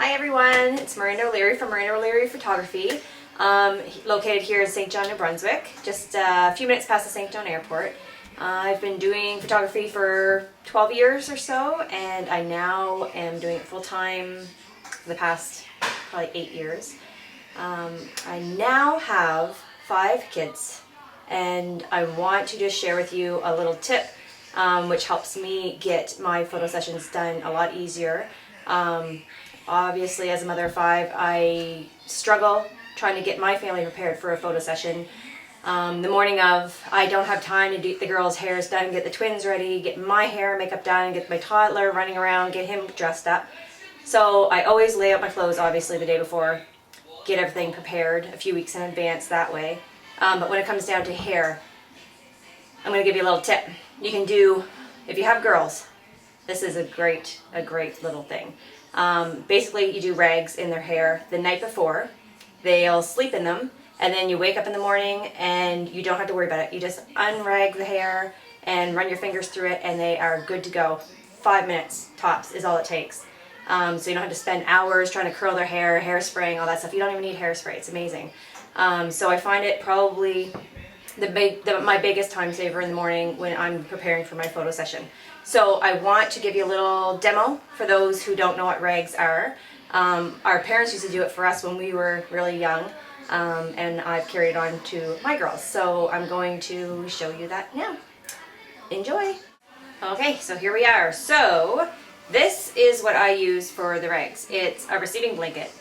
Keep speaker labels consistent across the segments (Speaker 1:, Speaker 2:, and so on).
Speaker 1: Hi everyone, it's Miranda O'Leary from Miranda O'Leary Photography, located here in St. John, New Brunswick, just a few minutes past the St. John Airport. I've been doing photography for 12 years or so, and I now am doing it full-time for the past probably 8 years. I now have 5 kids, and I want to just share with you a little tip which helps me get my photo sessions done a lot easier. Obviously, as a mother of 5, I struggle trying to get my family prepared for a photo session. The morning of, I don't have time to get the girls' hairs done, get the twins ready, get my hair and makeup done, get my toddler running around, get him dressed up. So I always lay out my clothes, obviously, the day before, get everything prepared a few weeks in advance that way. But when it comes down to hair, I'm going to give you a little tip. You can do, if you have girls, this is a great little thing. Basically, you do rags in their hair the night before. They'll sleep in them, and then you wake up in the morning and you don't have to worry about it. You just unrag the hair and run your fingers through it, and they are good to go. 5 minutes tops is all it takes. So you don't have to spend hours trying to curl their hair, hairspraying, all that stuff. You don't even need hairspray. It's amazing. So I find it probably my biggest time saver in the morning when I'm preparing for my photo session. So I want to give you a little demo for those who don't know what rags are. Our parents used to do it for us when we were really young, and I've carried on to my girls. So I'm going to show you that now. Enjoy! Okay, so here we are. So this is what I use for the rags. It's a receiving blanket.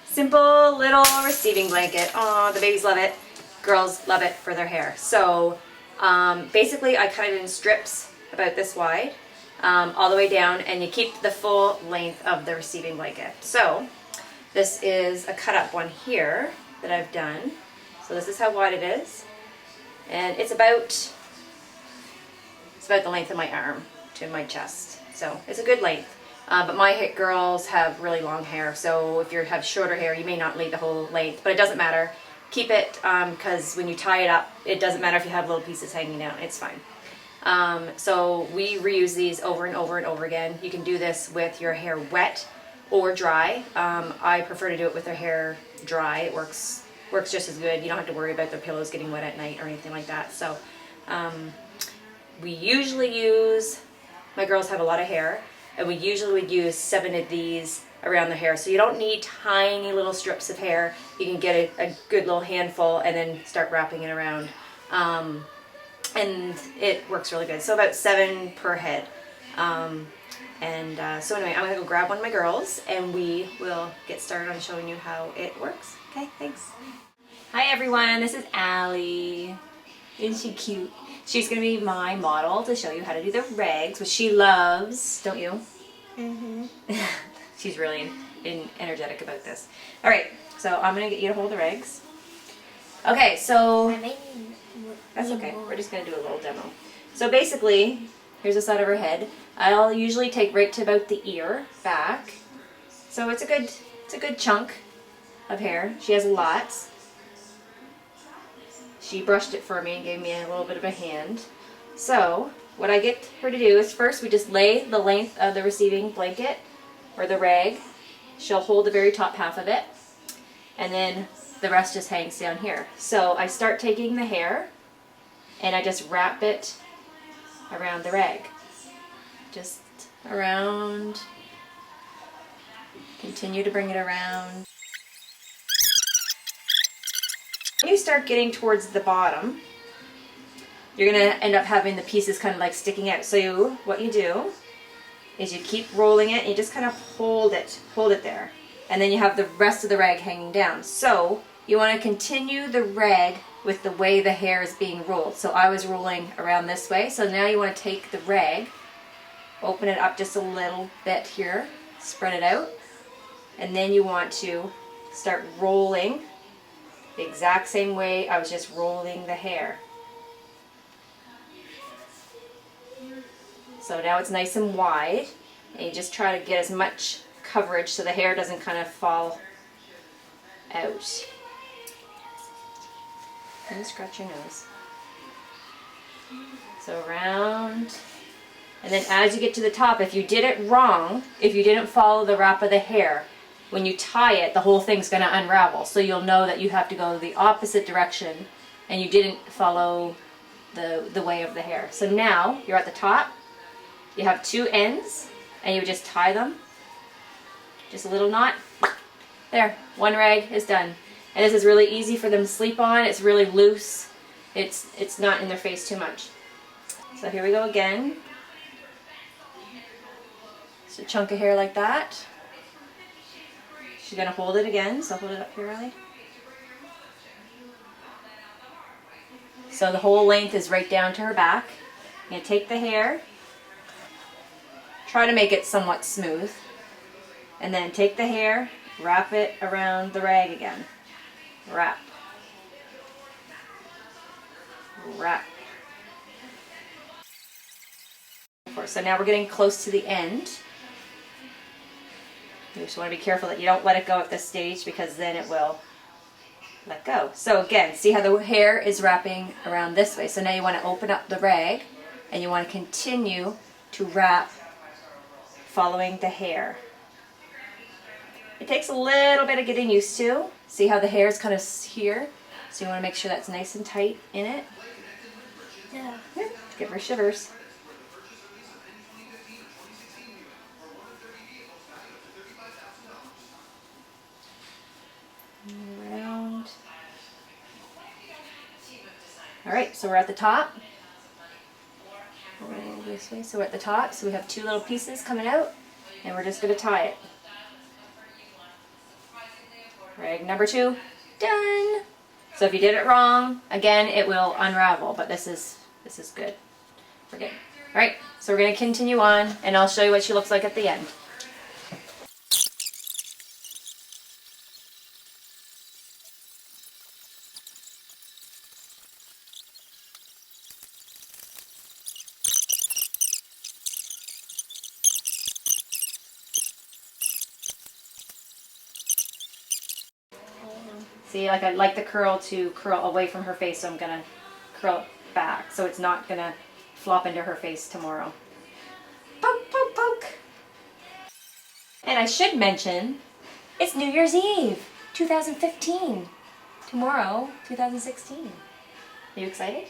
Speaker 1: Simple little receiving blanket. Oh, the babies love it. Girls love it for their hair. So basically I cut it in strips about this wide, all the way down, and you keep the full length of the receiving blanket. So this is a cut up one here that I've done. So this is how wide it is, and it's about the length of my arm to my chest. So it's a good length. But my girls have really long hair, so if you have shorter hair, you may not need the whole length, but it doesn't matter. Keep it, because when you tie it up, it doesn't matter if you have little pieces hanging down, it's fine. So we reuse these over and over and over again. You can do this with your hair wet or dry. I prefer to do it with their hair dry. It works just as good. You don't have to worry about their pillows getting wet at night or anything like that. So we usually use, my girls have a lot of hair, and we usually would use 7 of these around the hair. So you don't need tiny little strips of hair. You can get a good little handful and then start wrapping it around. And it works really good. So about 7 per head. So anyway, I'm going to go grab one of my girls and we will get started on showing you how it works. Okay, thanks. Hi everyone, this is Allie. Isn't she cute? She's going to be my model to show you how to do the rags, which she loves, don't you? Mm-hmm. She's really energetic about this. Alright, so I'm going to get you to hold the rags. Okay, so that's okay. We're just going to do a little demo. So basically, here's the side of her head. I'll usually take right to about the ear back. So it's a good chunk of hair. She has lots. She brushed it for me and gave me a little bit of a hand. So what I get her to do is first we just lay the length of the receiving blanket or the rag. She'll hold the very top half of it, and then the rest just hangs down here. So I start taking the hair and I just wrap it around the rag. Just around. Continue to bring it around. When you start getting towards the bottom, you're going to end up having the pieces kind of like sticking out. So what you do is you keep rolling it and you just kind of hold it there. And then you have the rest of the rag hanging down. So you want to continue the rag with the way the hair is being rolled. So I was rolling around this way. So now you want to take the rag, open it up just a little bit here, spread it out, and then you want to start rolling the exact same way I was just rolling the hair. So now it's nice and wide, and you just try to get as much coverage so the hair doesn't kind of fall out. And scratch your nose. So around And then as you get to the top, if you did it wrong, if you didn't follow the wrap of the hair, when you tie it, the whole thing's going to unravel. So you'll know that you have to go the opposite direction and you didn't follow the way of the hair. So now you're at the top, you have two ends, and you just tie them. Just a little knot. There, one rag is done. And this is really easy for them to sleep on. It's really loose. It's not in their face too much. So here we go again. Just a chunk of hair like that. She's gonna hold it again, so hold it up here, Riley. So the whole length is right down to her back. You're gonna take the hair, try to make it somewhat smooth, and then take the hair, wrap it around the rag again. Wrap. Wrap. So now we're getting close to the end. You just want to be careful that you don't let it go at this stage because then it will let go. So again, see how the hair is wrapping around this way. So now you want to open up the rag and you want to continue to wrap following the hair. It takes a little bit of getting used to. See how the hair is kind of here? So you want to make sure that's nice and tight in it.
Speaker 2: Yeah.
Speaker 1: Give her shivers. Around. All right, so we're at the top. Right this way. So we're at the top. So we have two little pieces coming out, and we're just going to tie it. Rag number 2, done. So if you did it wrong, again, it will unravel. But this is good. We're good. All right, so we're going to continue on, and I'll show you what she looks like at the end. See, like I'd like the curl to curl away from her face, so I'm going to curl it back so it's not going to flop into her face tomorrow. Poke, poke, poke. And I should mention, it's New Year's Eve, 2015. Tomorrow, 2016. Are you excited?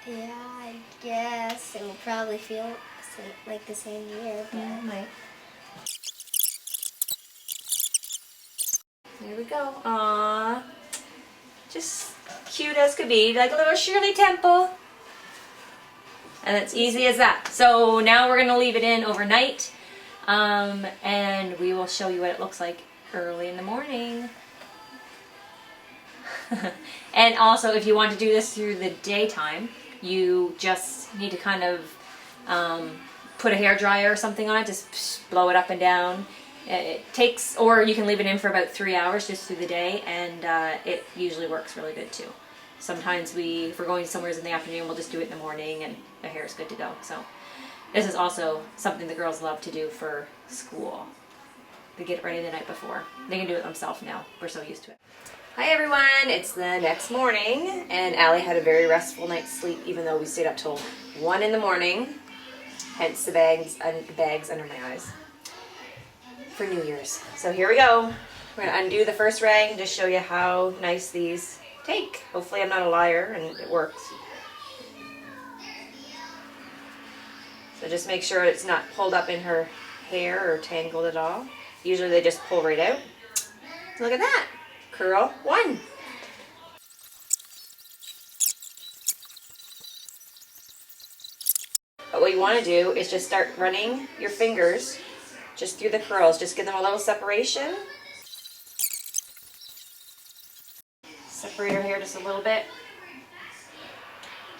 Speaker 2: Yeah, I guess it will probably feel like the same year, but
Speaker 1: Yeah, it might. There we go. Aww. Just cute as could be, like a little Shirley Temple. And it's easy as that. So now we're going to leave it in overnight. And we will show you what it looks like early in the morning. And also, if you want to do this through the daytime, you just need to kind of put a hairdryer or something on it, just blow it up and down. It takes, or you can leave it in for about 3 hours just through the day, and it usually works really good too. Sometimes if we're going somewhere in the afternoon, we'll just do it in the morning and the hair is good to go. So this is also something the girls love to do for school. They get it ready the night before. They can do it themselves now. We're so used to it. Hi everyone, it's the next morning, and Allie had a very restful night's sleep even though we stayed up till 1 in the morning, hence the bags under my eyes for New Year's. So here we go. We're going to undo the first rag and just show you how nice these take. Hopefully I'm not a liar and it works. So just make sure it's not pulled up in her hair or tangled at all. Usually they just pull right out. Look at that. Curl 1. But what you want to do is just start running your fingers just through the curls. Just give them a little separation. Separate her hair just a little bit.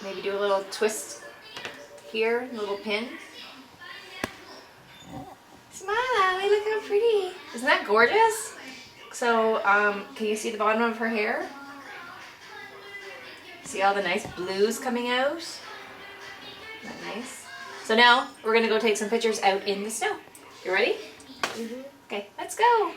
Speaker 1: Maybe do a little twist here, a little pin. Smile, Allie, look how pretty. Isn't that gorgeous? So, can you see the bottom of her hair? See all the nice blues coming out? Isn't that nice? So now, we're going to go take some pictures out in the snow. You ready? Mm-hmm. Okay, let's go.